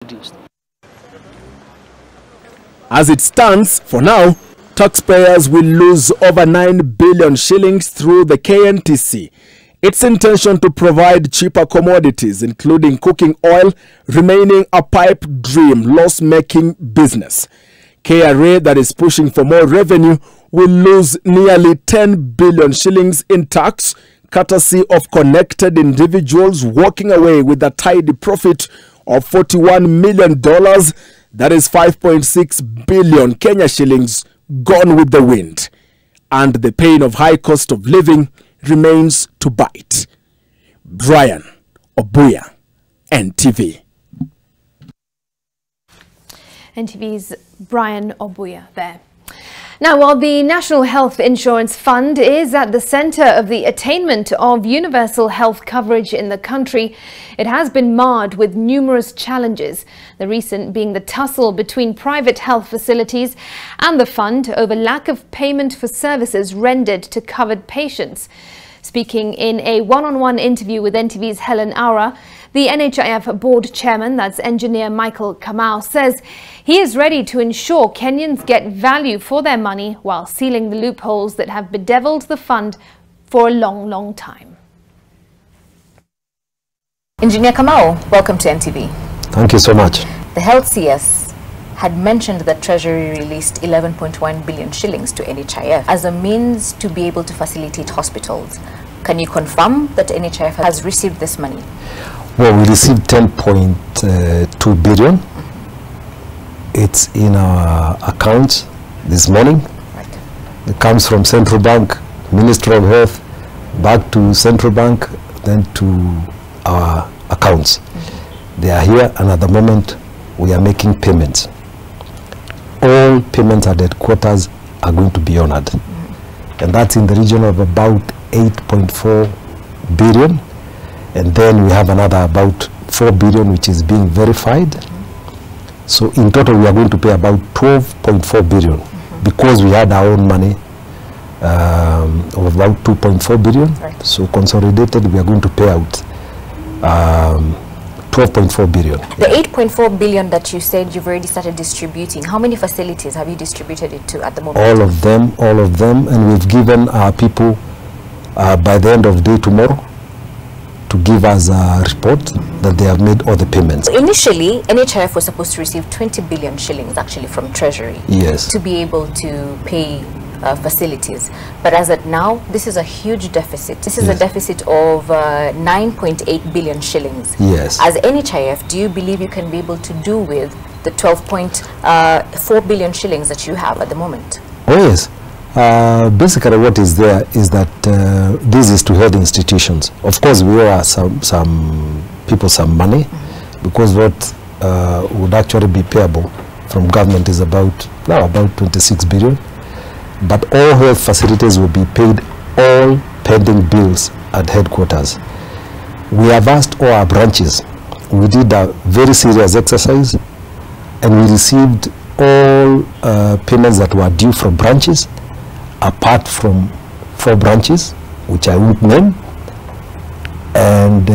reduced. As it stands, for now, taxpayers will lose over 9 billion shillings through the KNTC. Its intention to provide cheaper commodities, including cooking oil, remaining a pipe dream loss-making business. KRA, that is pushing for more revenue, will lose nearly 10 billion shillings in tax, courtesy of connected individuals walking away with a tidy profit of $41 million. That is 5.6 billion Kenya shillings gone with the wind. And the pain of high cost of living remains to bite. Brian Obuya, NTV. NTV's Brian Obuya there. Now, while the National Health Insurance Fund is at the centre of the attainment of universal health coverage in the country, it has been marred with numerous challenges, the recent being the tussle between private health facilities and the fund over lack of payment for services rendered to covered patients. Speaking in a one-on-one interview with NTV's Helen Aura, the NHIF board chairman, that's engineer Michael Kamau, says he is ready to ensure Kenyans get value for their money while sealing the loopholes that have bedeviled the fund for a long, long time. Engineer Kamau, welcome to NTV. Thank you so much. The Health CS had mentioned that Treasury released 11.1 billion shillings to NHIF as a means to be able to facilitate hospitals. Can you confirm that NHIF has received this money? Well, we received 10.2 billion. It's in our accounts this morning. Right. It comes from Central Bank, Ministry of Health, back to Central Bank, then to our accounts. They are here, and at the moment we are making payments. All payments at headquarters are going to be honored. And that's in the region of about 8.4 billion. And then we have another about 4 billion which is being verified. So in total we are going to pay about 12.4 billion because we had our own money of about 2.4 billion. Right. So consolidated we are going to pay out 12.4 billion. The 8.4 billion that you said you've already started distributing, how many facilities have you distributed it to at the moment? All of them, and we've given our people by the end of day tomorrow to give us a report that they have made all the payments. So initially, NHIF was supposed to receive 20 billion shillings actually from Treasury. Yes. To be able to pay facilities. But as at now, this is a huge deficit. This is a deficit of 9.8 billion shillings. Yes. As NHIF, do you believe you can be able to do with the 12.4 billion shillings that you have at the moment? Oh yes. Basically what is there is that this is to health institutions. Of course we owe some people some money because what would actually be payable from government is about 26 billion. But all health facilities will be paid all pending bills at headquarters. We have asked all our branches. We did a very serious exercise and we received all payments that were due from branches, apart from 4 branches, which I won't name, and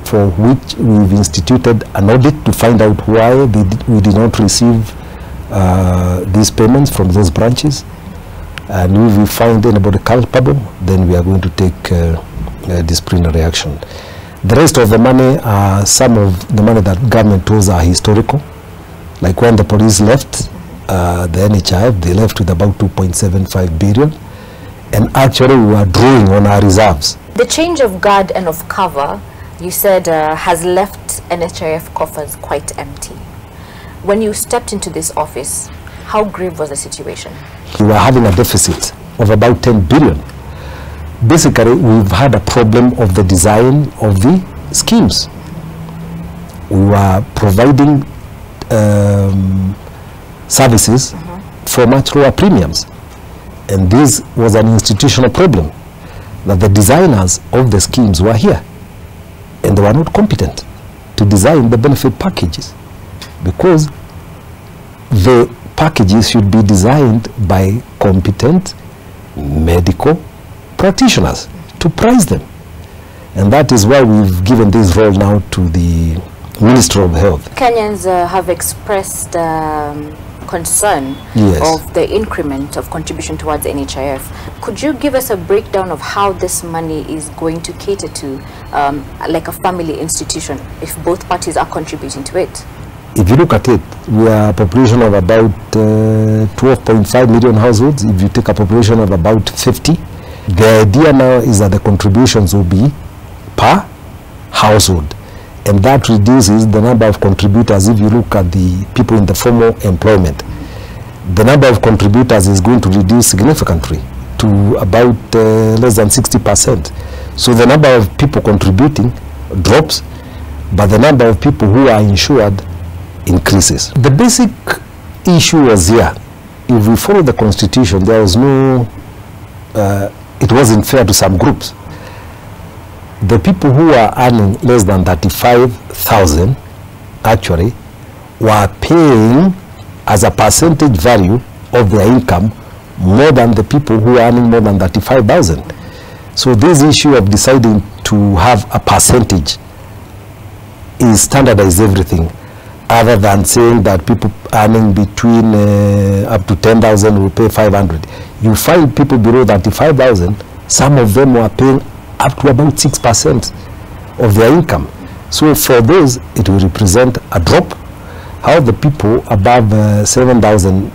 for which we've instituted an audit to find out why we did not receive these payments from those branches. And if we find anybody culpable, then we are going to take disciplinary action. The rest of the money, some of the money that government owes are historical. Like when the police left, the NHIF, they left with about 2.75 billion. And actually we were drawing on our reserves. The change of guard and of cover, you said, has left NHIF coffers quite empty. When you stepped into this office, how grave was the situation? We were having a deficit of about 10 billion. Basically, we've had a problem of the design of the schemes. We were providing services for much lower premiums. And this was an institutional problem, that the designers of the schemes were here and they were not competent to design the benefit packages, because the packages should be designed by competent medical practitioners to price them. And that is why we've given this role now to the Ministry of Health. Kenyans have expressed concern of the increment of contribution towards NHIF. Could you give us a breakdown of how this money is going to cater to like a family institution if both parties are contributing to it? If you look at it, we are a population of about 12.5 million households. If you take a population of about 50, the idea now is that the contributions will be per household. And that reduces the number of contributors. If you look at the people in the formal employment, the number of contributors is going to reduce significantly to about less than 60%. So the number of people contributing drops, but the number of people who are insured increases. The basic issue was here. If we follow the constitution, there was no, it wasn't fair to some groups. The people who are earning less than 35,000 actually were paying as a percentage value of their income more than the people who are earning more than 35,000. So this issue of deciding to have a percentage is standardized everything, other than saying that people earning between up to 10,000 will pay 500. You find people below 35,000, some of them were paying up to about 6% of their income. So for those, it will represent a drop. How the people above 7,000,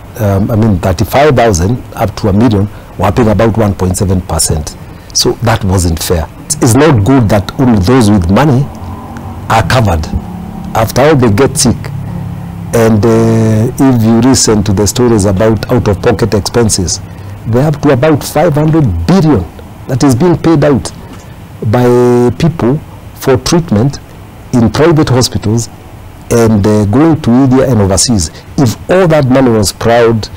35,000 up to a million were paying about 1.7%. So that wasn't fair. It's not good that only those with money are covered. After all, they get sick. And if you listen to the stories about out-of-pocket expenses, they have to about 500 billion that is being paid out by people for treatment in private hospitals and going to India and overseas. If all that money was plowed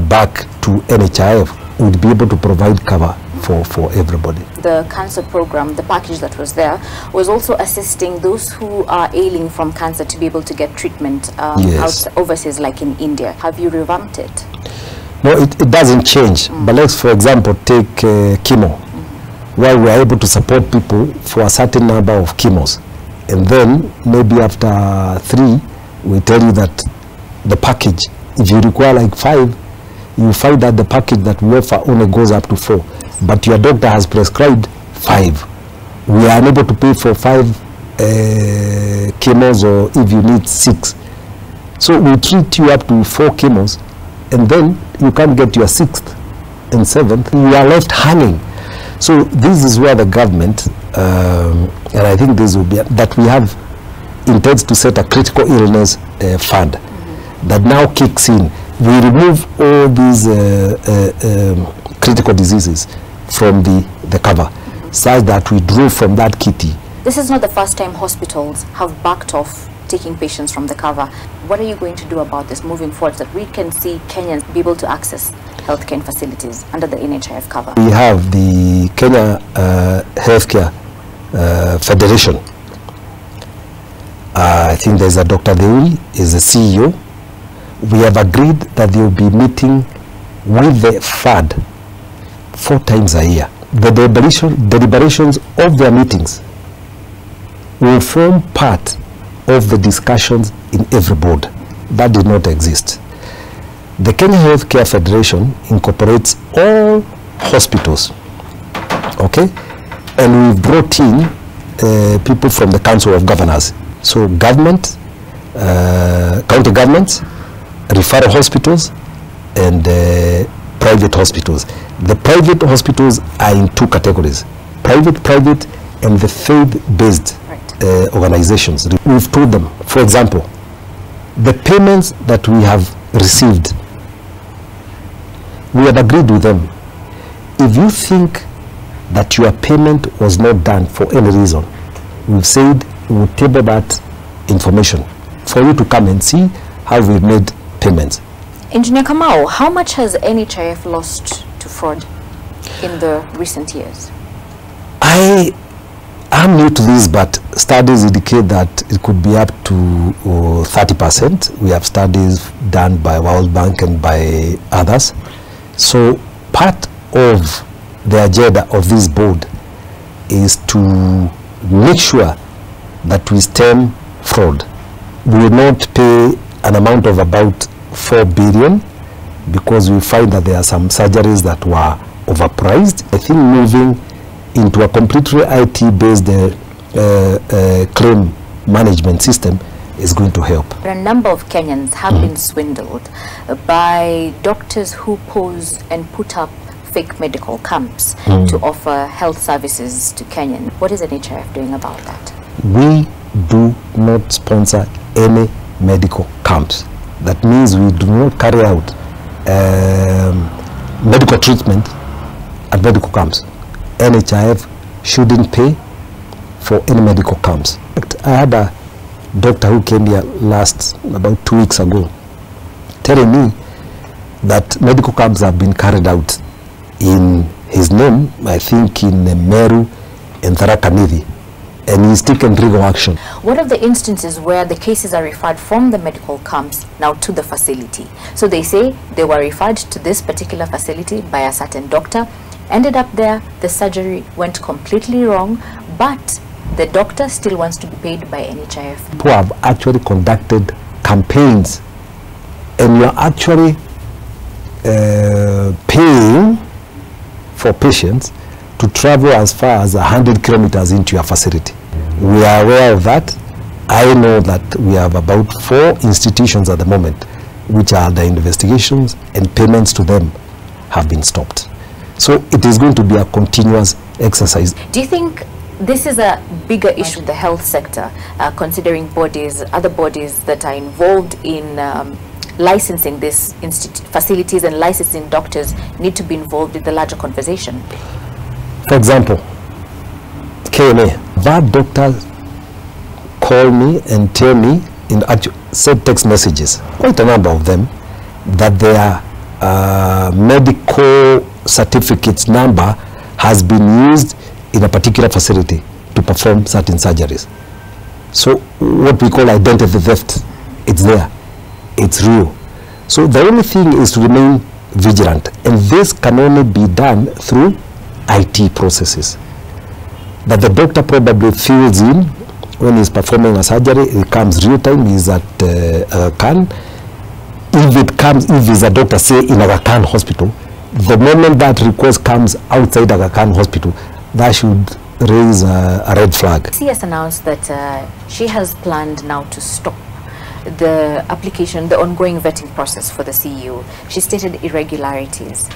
back to NHIF, would be able to provide cover for everybody. The cancer program, the package that was there, was also assisting those who are ailing from cancer to be able to get treatment out overseas, like in India. Have you revamped it? No, it doesn't change. But let's, for example, take chemo, where we are able to support people for a certain number of chemos. And then maybe after 3, we tell you that the package, if you require like 5, you find that the package that we offer only goes up to 4. But your doctor has prescribed 5. We are unable to pay for 5 chemos, or if you need 6. So we treat you up to 4 chemos, and then you can't get your 6th and 7th. You are left hanging. So this is where the government, and I think this will be, that we have intends to set a critical illness fund that now kicks in. We remove all these critical diseases from the cover, such that we draw from that kitty. This is not the first time hospitals have backed off taking patients from the cover. What are you going to do about this moving forward, so that we can see Kenyans be able to access healthcare facilities under the NHIF cover? We have the Kenya Healthcare Federation. I think there's a Dr. Deuri is the CEO. We have agreed that they will be meeting with the FAD 4 times a year. The deliberations of their meetings will form part of the discussions in every board. That did not exist. The Kenya Healthcare Federation incorporates all hospitals, okay? And we've brought in people from the Council of Governors. So government, county governments, referral hospitals, and private hospitals. The private hospitals are in 2 categories: private, and the faith-based organizations. We've told them, for example, the payments that we have received, we have agreed with them. If you think that your payment was not done for any reason, we've said we will table that information for you to come and see how we've made payments. Engineer Kamau, how much has NHIF lost to fraud in the recent years? I'm new to this, but studies indicate that it could be up to 30%. We have studies done by World Bank and by others. So part of the agenda of this board is to make sure that we stem fraud. We will not pay an amount of about 4 billion because we find that there are some surgeries that were overpriced. I think moving into a completely IT-based claim management system is going to help. A number of Kenyans have been swindled by doctors who pose and put up fake medical camps to offer health services to Kenyans. What is NHIF doing about that? We do not sponsor any medical camps. That means we do not carry out medical treatment at medical camps. NHIF shouldn't pay for any medical camps. I had a doctor who came here about 2 weeks ago telling me that medical camps have been carried out in his name, I think in Meru and Tharaka Nithi, and he's taken legal action. What are the instances where the cases are referred from the medical camps now to the facility? So they say they were referred to this particular facility by a certain doctor, ended up there, the surgery went completely wrong, but the doctor still wants to be paid by NHIF. People have actually conducted campaigns, and you're actually paying for patients to travel as far as 100 kilometers into your facility. We are aware of that. I know that we have about 4 institutions at the moment which are under investigations, and payments to them have been stopped. So it is going to be a continuous exercise. Do you think this is a bigger issue in the health sector, considering other bodies that are involved in licensing these facilities and licensing doctors need to be involved in the larger conversation? For example, KMA, that doctor call me and tell me, send text messages, quite a number of them, that their medical certificates number has been used in a particular facility to perform certain surgeries. So what we call identity theft, it's there, it's real. So the only thing is to remain vigilant, and this can only be done through IT processes that the doctor probably fills in when he's performing a surgery. It comes real time, he's at Khan. If it's a doctor, say in Aga Khan hospital, the moment that request comes outside Aga Khan hospital, that should raise a red flag. She has announced that she has planned now to stop the application, the ongoing vetting process for the CEO. She stated irregularities.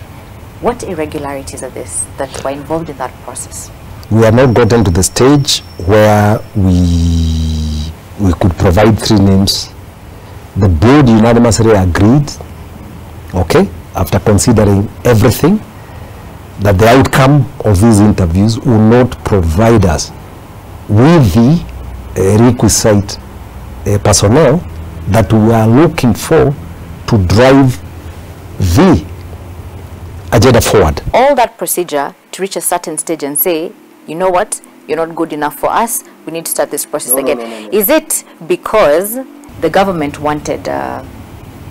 What irregularities are this that were involved in that process? We have not gotten to the stage where we could provide 3 names. The board unanimously agreed, okay, after considering everything, that the outcome of these interviews will not provide us with the requisite personnel that we are looking for to drive the agenda forward. All that procedure to reach a certain stage and say, you know what, you're not good enough for us, we need to start this process again. No. Is it because the government wanted a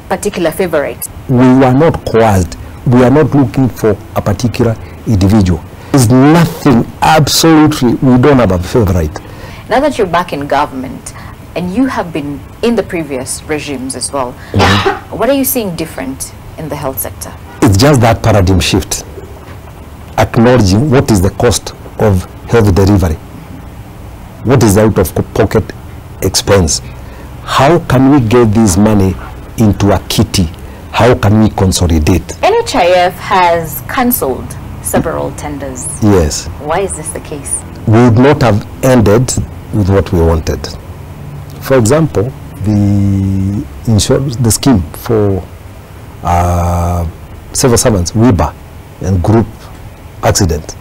particular favorite? We were not coerced. We are not looking for a particular individual. There's nothing, absolutely, we don't have a favorite. Now that you're back in government, and you have been in the previous regimes as well, what are you seeing different in the health sector? It's just that paradigm shift, acknowledging what is the cost of health delivery, what is out of pocket expense, how can we get this money into a kitty, how can we consolidate? NHIF has cancelled several tenders. Yes. Why is this the case? We would not have ended with what we wanted. For example, the scheme for civil servants, WIBA, and group accident,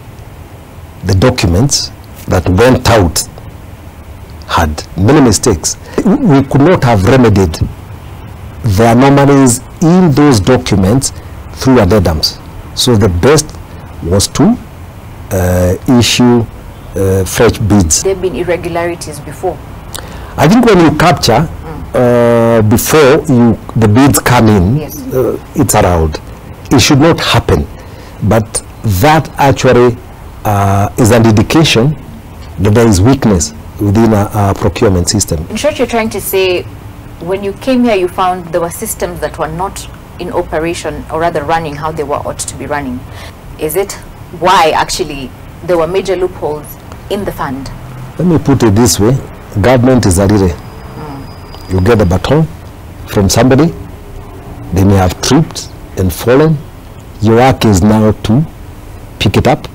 the documents that went out had many mistakes. We could not have remedied the anomalies in those documents through addendums. So the best was to issue fresh bids. There have been irregularities before. I think when you capture before the bids come in, yes, it's allowed. It should not happen, but that actually is an indication that there is weakness within our procurement system. In short, you're trying to say, when you came here, you found there were systems that were not in operation, or rather running how they were ought to be running. Is it why actually there were major loopholes in the fund? Let me put it this way. Government is a relay. You get the baton from somebody, they may have tripped and fallen. Your work is now to pick it up,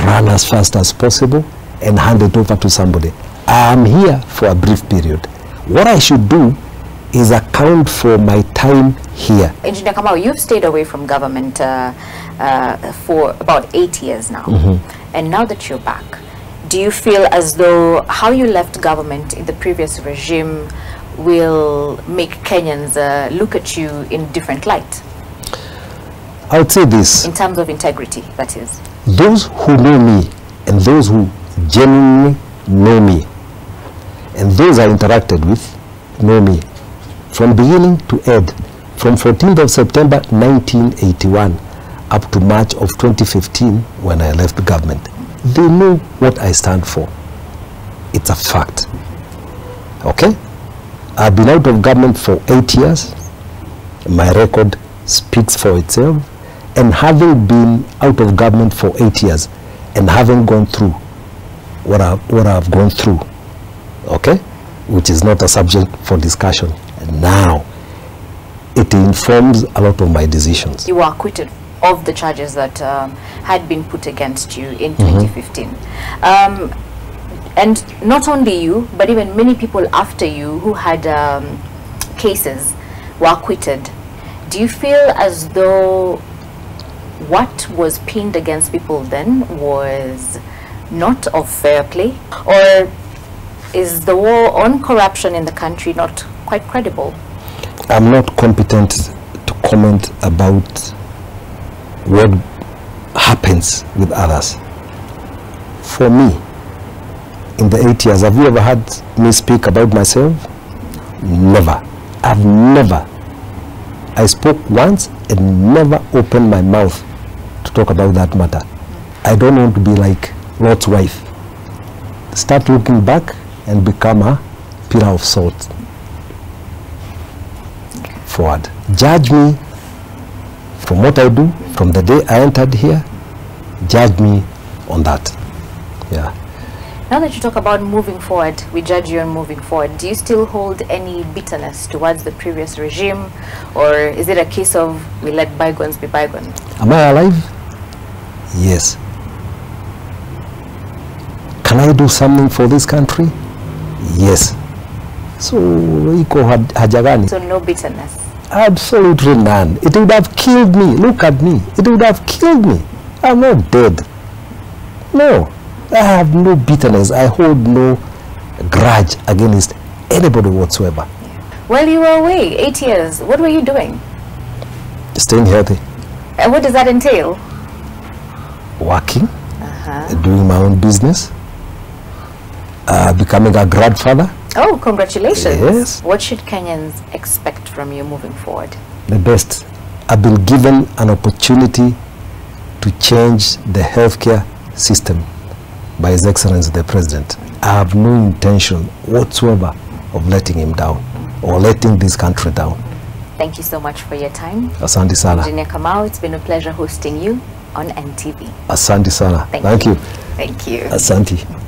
run as fast as possible, and hand it over to somebody. I am here for a brief period. What I should do is account for my time here. Engineer Kamau, you've stayed away from government for about 8 years now. And now that you're back, do you feel as though how you left government in the previous regime will make Kenyans look at you in different light? I would say this. In terms of integrity, that is. Those who know me and those who genuinely know me and those I interacted with know me from beginning to end, from 14th of September 1981 up to March of 2015 when I left the government. They know what I stand for. It's a fact. Okay? I've been out of government for 8 years. My record speaks for itself. And having been out of government for 8 years and having gone through what I've gone through, okay, which is not a subject for discussion, and now it informs a lot of my decisions. You were acquitted of the charges that had been put against you in 2015. And not only you, but even many people after you who had cases were acquitted. Do you feel as though what was pinned against people then was not of fair play? Or is the war on corruption in the country not quite credible? I'm not competent to comment about what happens with others. For me, in the 8 years, have you ever heard me speak about myself? Never. I've never. I spoke once and never opened my mouth to talk about that matter. I don't want to be like Lot's wife. Start looking back and become a pillar of salt. Forward. Judge me from what I do, from the day I entered here. Judge me on that. Yeah. Now that you talk about moving forward, we judge you on moving forward. Do you still hold any bitterness towards the previous regime, or is it a case of we let bygones be bygones? Am I alive? Yes. Can I do something for this country? Yes. So, iko haja gani? So no bitterness? Absolutely none. It would have killed me. Look at me. It would have killed me. I'm not dead. No. I have no bitterness. I hold no grudge against anybody whatsoever. Well, you were away 8 years. What were you doing? Staying healthy. And what does that entail? Working. Doing my own business. Becoming a grandfather. Oh, congratulations. Yes. What should Kenyans expect from you moving forward? The best. I've been given an opportunity to change the healthcare system by His Excellency the President. I have no intention whatsoever of letting him down or letting this country down. Thank you so much for your time. Asante sana. Engineer Kamau, it's been a pleasure hosting you on NTV. Asante sana. Thank you. Thank you. Thank you. Asante.